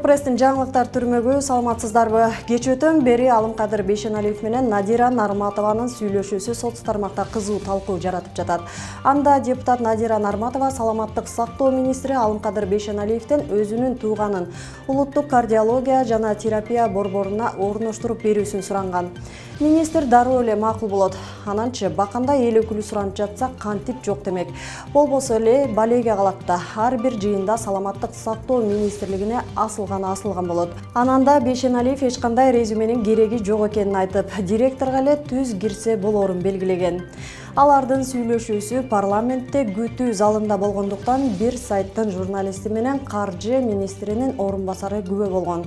Нурпресстин жаңылыктар түрмөгү саламатсыздарбы? Кечөөтөн бери Алымкадыр Бейшеналиев менен Надира Нарматованын сүйлөшүүсү сот тармакта кызуу талкуу жаратып жатат. Анда депутат Надира Нарматова саламаттык сактоо министри Алымкадыр Бейшеналиевден өзүнүн тууганын улуттук кардиология жана терапия борборуна орноштуруп берүүсүн суранган. Министр дароо эле макул болот. Ананчы баканда эл өкүлү суранып жатса кантип жок демек. Болбосо эле балеге калат да ар бир жыйында саламаттык сактоо министрлигине асылган болот. Ананда Бейшеналиев эч кандай резюменин кереги жок экенин айтып, директорго эле түз кирсе болорун белгилеген. Алардын сүйлөшүүсү парламентте күтүү залында болгондуктан бир сайттын журналисти менен каржы министринин орун басары күбө болгон.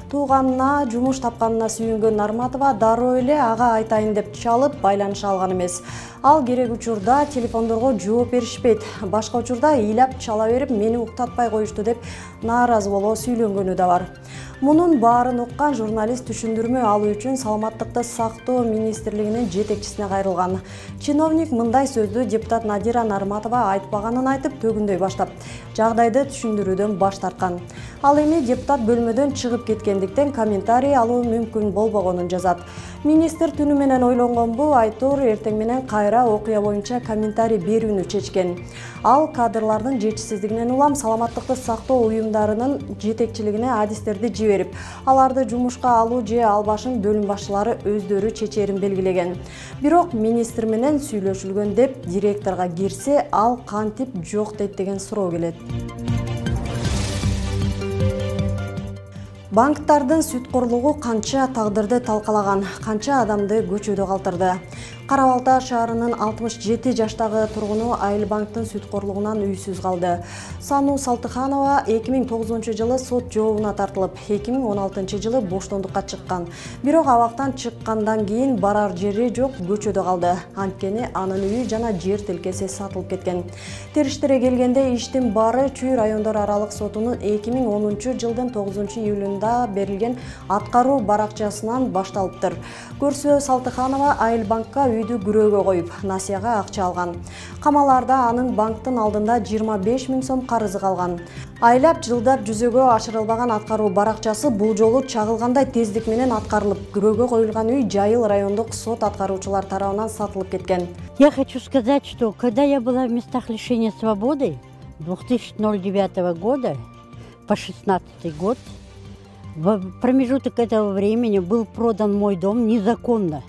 Тууганына жумуш тапканына сүйүнгөн Нарматова дароо эле ага айтайын деп чалып байланыша алган эмес. Ал керек учурда телефондорго жооп беришпейт. Башка учурда ыйлап чала берип мени уктатпай коюшту деп нааразы боло сүйлөнгөнү да бар. Мунун баарын уккан журналист түшүндүрмө алуу үчүн саламаттыкты сактоо министрлигинин жетекчисине кайрылган. Чиновник мындай сөздү депутат Надира Нарматова айтпаганын айтып төгүндөй баштап, жагдайды түшүндүрүүдөн баш тарткан. Ал эми депутат бөлмөдөн чыгып кеткендиктен комментарий алуу мүмкүн болбогонун жазат. Министр түнү менен ойлонгонбу, айтор эртең менен кайра окуя боюнча комментарий берүүнү чечкен. Ал кадрлардын жетишсиздигинен улам саламаттыкты сактоо уюмдарынын жетекчилигине адистерди жиберип, аларды жумушка алуу же албашын бөлүм башчылары өздөрү чечерин белгилеген. Бирок министр менен сүйлөшүлгөн деп директорго кирсе, ал кантип жок дейт деген суроо келет. Банктардын сүткорлугу канча тагдырды талкалаган, канча адамды көчөдө калтырды. Кара-Балта шаарынын 67 жаштагы тургуну Айыл банктын сүткорлугунан үйсүз калды. Сану Салтыханова 2009 жылы сот жообуна тартылып, 2016 жылы боштондукка чыккан. Бирок абактан чыккандан кийин барар жери жок, көчөдө калды. Анткени анын үйү жана жер тилкеси сатылып кеткен. Териштире келгенде иштин баары Чүй райондор аралык сотунун 2010 жылдын 9 июлунда берилген аткаруу баракчасынан башталыптыр. Көрсө Салтыханова Айыл банкка үйдү күрөөгө коюп, насияга акча алган. Камаларда анын банктын алдында 25 000 сом карызы калган. Айлап жылдап жүзөгө ашырылбаган аткаруу баракчасы бул жолу чагылгандай тездик менен аткарылып, күрөөгө коюлган үй Жайыл райондук сот аткаруучулар тарабынан сатылып кеткен. Я хочу сказать, что когда я была в местах лишения свободы 2009 года по 2016 год, в промежуток этого времени был продан мой дом незаконно.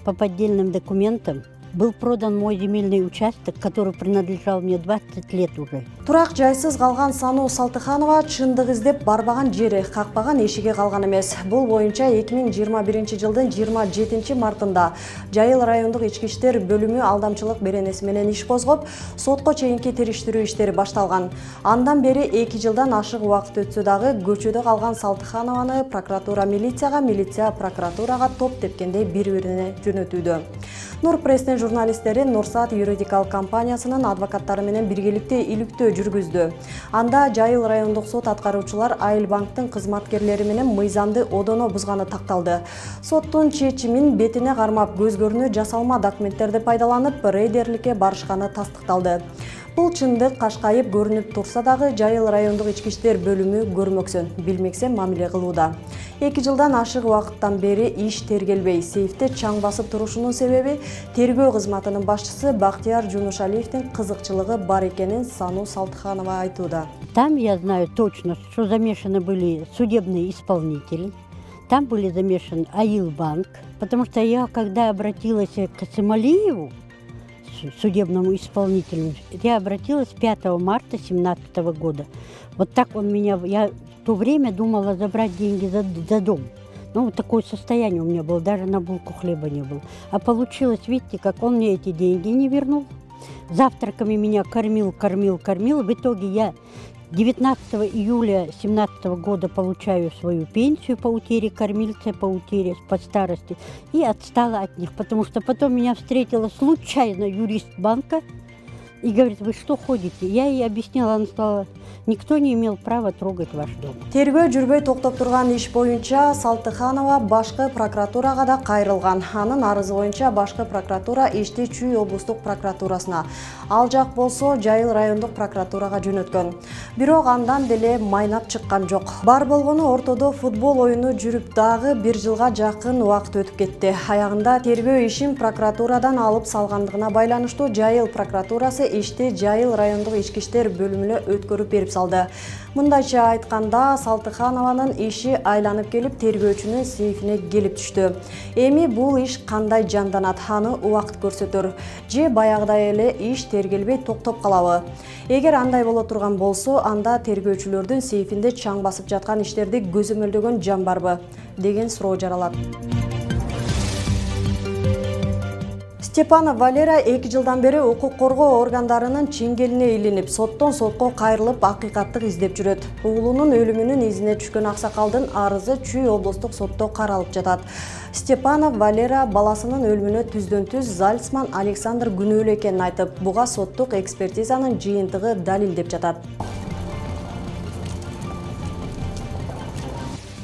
По поддельным документам был продан мой земельный участок, который принадлежал мне 20 лет уже. Турак жайсыз калган Сану Салтыханова чындык издеп барбаган жери, какпаган эшиги калган эмес. Бул боюнча 2021 жылдын 27 мартында Жайыл райондук ички иштер бөлүмү алдамчылык беренеси менен иш козгоп, сотко чейинки териштирүү иштери башталган. Андан бери 2 жылдан ашык убакыт өтсө дагы көчөдө калган Салтыханованы прокуратура милицияга, милиция прокуратурага топ тепкендей бири-бирине жөнөтүүдө. Нурпресстин журналисттери Нурсат юридикалык компаниясынын адвокаттары менен биргеликте иликтөө жүргүздү. Анда Жайыл райондук сот аткаруучулар Айыл банктын кызматкерлери менен мыйзамды одоно бузганы такталды. Соттун чечимин бетине кармап көзгөрүнө жасалма документтерди пайдаланып рейдерликке барышканы тастыкталды. Бул чындык кашкайып көрүнүп турса дагы Жайыл райондук ички иштер бөлүмү көрмөксөн, билмексе мамиле кылууда. 2 жылдан ашык убакыттан бери иш тергелбей, сейфте чаң басып турушунун себеби тергөө кызматынын башчысы Бактияр Жунушалиевдин кызыкчылыгы бар экенин Сану Салтыханова айтууда. Там я знаю точно, что замешаны были судебные исполнители, там были замешаны Айыл банк, потому что я, когда обратилась к Самалиеву, судебному исполнителю, я обратилась 5 марта 2017 года. Вот так он меня, я в то время думала забрать деньги за дом. Ну, вот такое состояние у меня было, даже на булку хлеба не было. А получилось, видите, как он мне эти деньги не вернул. Завтраками меня кормил. В итоге я 19 июля 2017 года получаю свою пенсию по утере кормильца, по утере по старости, и отстала от них, потому что потом меня встретила случайно юрист банка, И говорит, вы что ходите? Я ей объясняла, она сказала, никто не имел права трогать ваш дом. Тергөө жүрбөй токтоп турган иш боюнча Салтыханова башкы прокуратурага да кайрылган. Анын арызы боюнча башкы прокуратура ишти Чүй облустук прокуратурасына, ал жак болсо Жайыл райондук прокуратурага жөнөткөн. Бирок андан деле майнап чыккан жок. Бар болгону ортодо футбол оюну жүрүп дагы 1 жылга жакын убакыт өтүп кетти. Аягында тергөө ишин прокуратурадан алып салгандыгына байланыштуу Жайыл прокуратурасы ишти Жайыл райондук ички иштер бөлүмүнө өткөрүп берип салды. Мындайча айтканда, Салтыханованын иши айланып келип тергөөчүнүн сейфине келип түштү. Эми бул иш кандай жанданат, аны убакыт көрсөтөр. Же баягыдай эле иш тергелбей токтоп калабы? Эгер андай боло турган болсо, анда тергөөчүлөрдүн сейфинде чаң басып жаткан иштерди көзөмөлдөгөн жан барбы? Деген суроо жаралат. Степанов Валера 2 жылдан бери укук коргоо органдарынын чеңгелине илинип, соттон сотко кайрылып акыйкаттык издеп жүрөт. Уулунун өлүмүнүн изине түшкөн аксакалдын арызы Чүй облустук сотто каралып жатат. Степанов Валера баласынын өлүмүнө түздөн-түз Зальцман Александр күнөөлүү экенин айтып, буга соттук экспертизанын жыйынтыгы далилдеп жатат.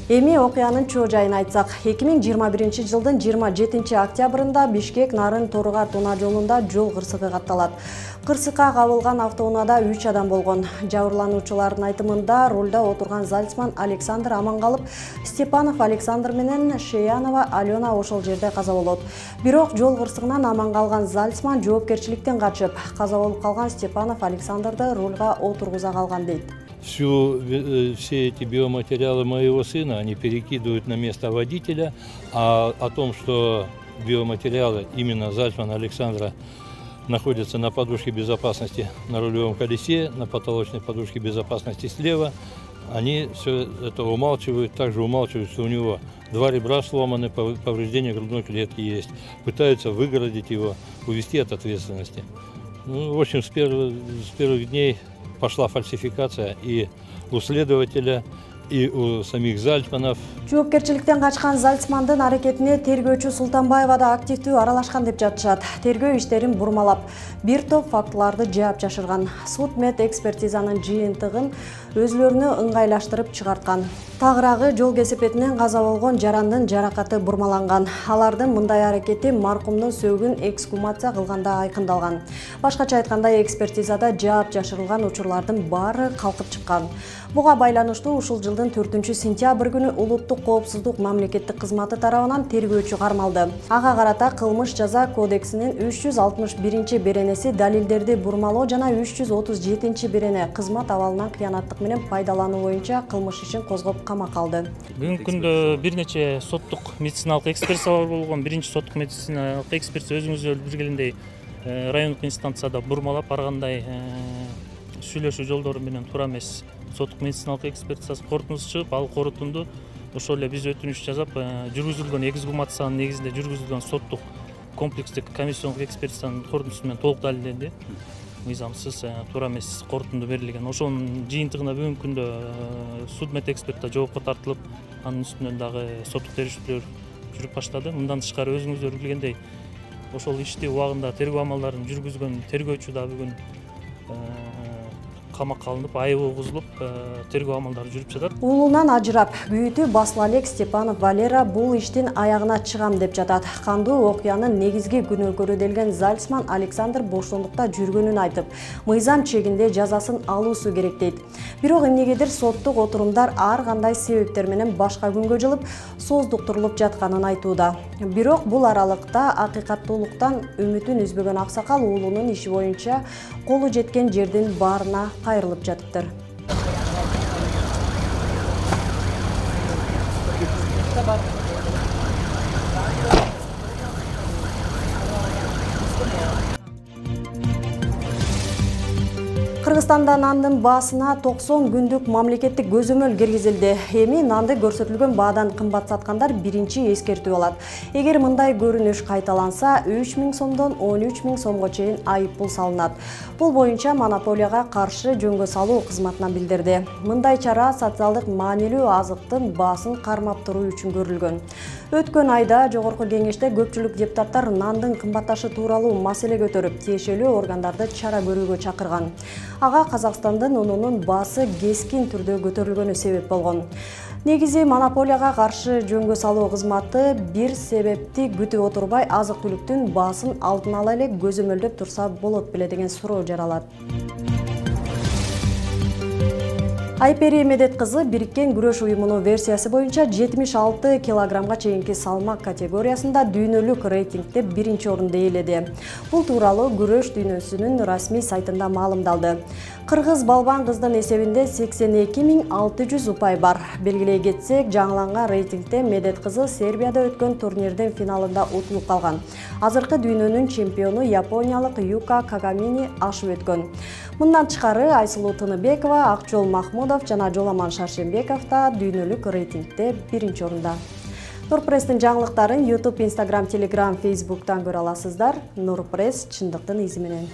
Эми окуянын чоо жайын айтсак, 2021 жылдын 27 октябрында Бишкек Нарын Торугар Туна жолунда жол кырсыгы катталат. Кырсыкка кабылган автоунаада 3 адам болгон. Жабырлануучулардын айтымында рулда отурган Зальцман Александр аман калып, Степанов Александр менен Шеянова Алена ошол жерде каза болот. Бирок жол кырсыгынан аман калган Зальцман жоопкерчиликтен качып, каза болуп калган Степанов Александрды рулга отургуза калган дейт. Все эти биоматериалы моего сына, они перекидывают на место водителя, а о том, что биоматериалы именно Зальцмана Александра находятся на подушке безопасности на рулевом колесе, на потолочной подушке безопасности слева, они все это умалчивают. Также умалчивают, что у него 2 ребра сломаны, повреждения грудной клетки есть. Пытаются выгородить его, увести от ответственности. Ну, в общем, с первых дней пошла фальсификация и у следователя, и у самих Зальцманов. Жоопкерчиликтен качкан Зальцмандын аракетине тергөөчү Султанбаева да активдүү аралашкан деп жатышат. Тергөө иштерин бурмалап, бир топ фактыларды жаап жашырган. Суд мед экспертизанын жыйынтыгын өзлөрүнө ыңгайлаштырып чыгарткан. Тагыраагы жол кесепетинен каза болгон жарандын жаракаты бурмаланган. Алардын мындай аракети маркумдун сөөгүн эксгумация кылганда айкындалган. Башкача айтканда, экспертизада жаап жашырылган учурлардын баары калкып чыккан. Буга байланыштуу ушул жылдын 4-сентябрь күнү Улуттук коопсуздук мамлекеттик кызматы тарабынан тергөөчү кармалды. Ага карата кылмыш жаза кодексинин 361 беренеси далилдерди бурмалоо жана 337 берене кызмат абалынан кыянаттык менен пайдалануу боюнча кылмыш ишин козгоп камакка алды. Бүгүнкү күндө бир нече соттук медициналык экспертизалар болгон. Биринчи соттук медициналык экспертиза өзүңүз билгендей райондук инстанцияда бурмалап, ар кандай сүйлөшүү жолдору менен туура эмес соттук медициналык экспертизасы корутундусу чыгып, ал корутунду ошол эле биз өтүнүш жазап, жүргүзүлгөн эксгумациянын негизинде жүргүзүлгөн соттук комплекстик комиссиондук экспертизанын корутундусу менен толук далилденди. Мыйзамсыз, туура эмес корутунду берилген. Ошонун жыйынтыгына бүгүнкү күндө судмед эксперт жоопко тартылып, анын үстүнөн дагы соттук териштирүү жүрүп баштады. Мындан тышкары өзүңүздөр билгендей, ошол ишти убагында тергөө амалдарын жүргүзгөн тергөөчү да бүгүн камакка алынып, айыбы бузулуп, тергөө амалдары жүрүп жатат. Уулунан ажырап, бүйүтү басыла элек Степанов Валера бул иштин аягына чыгам деп жатат. Кандуу окуянын негизги күнөөкөрү делген Зальцман Александр бошондукта жүргөнүн айтып, мыйзам чегинде жазасын алуусу керек дейт. Бирок эмнегедир соттук отурумдар ар кандай себептер менен башка күнгө жылып, сооздуктурулуп жатканын айтууда. Бирок бул аралыкта акыйкаттуулуктан үмүтүн үзбөгөн аксакал уулунун иши боюнча колу жеткен жердин баарына кайрылып жатыптыр. Кыргызстанда нандын баасына 90 күндүк мамлекеттик көзөмөл киргизилди. Эми нанды көрсөтүлгөн баадан кымбат саткандар биринчи эскертүү алат. Эгер мындай көрүнүш кайталанса, 3000 сомдон 13000 сомго чейин айыппул салынат. Бул боюнча монополияга каршы жөнгө салуу кызматынан билдирди. Мындай чара социалдык маанилүү азыктын баасын кармап туруу үчүн көрүлгөн. Өткөн айда жогорку кеңеште көпчүлүк депутаттар нандын кымбатташы тууралуу маселе көтөрүп, тиешелүү органдарды чара көрүүгө чакырган. Ага Казакстандын унунун баасы кескин түрдө көтөрүлгөнү себеп болгон. Негизи монополияга каршы жөнгө салуу кызматы бир себепти күтүп отурбай азык-түлүктүн баасын алдын ала эле көзөмөлдөп турса болот беле деген суроо жаралат. Айпери Медет кызы Бириккен күрөш уюмунун версиясы боюнча 76 килограммга чейинки салмак категориясында дүйнөлүк рейтингде биринчи орунду ээледи. Бул тууралуу күрөш дүйнөсүнүн расмий сайтында маалымдалды. Кыргыз балбан кыздын эсебинде 82600 упай бар. Белгилей кетсек, жаңыланган рейтингде Медет кызы Сербияда өткөн турнирдин финалында утулуп калган. Азыркы дүйнөнүн чемпиону япониялык Юка Кагамини ашып өткөн. Мындан тышкары Айсулуу Тыныбекова, Акчол Махмудов жана Жоламан Шаршембеков да дүйнөлүк рейтингде биринчи орунда. Нурпресстин жаңылыктарын YouTube, Instagram, Telegram, Facebook'tan көрө аласыздар. Нурпресс чындыктын изи менен.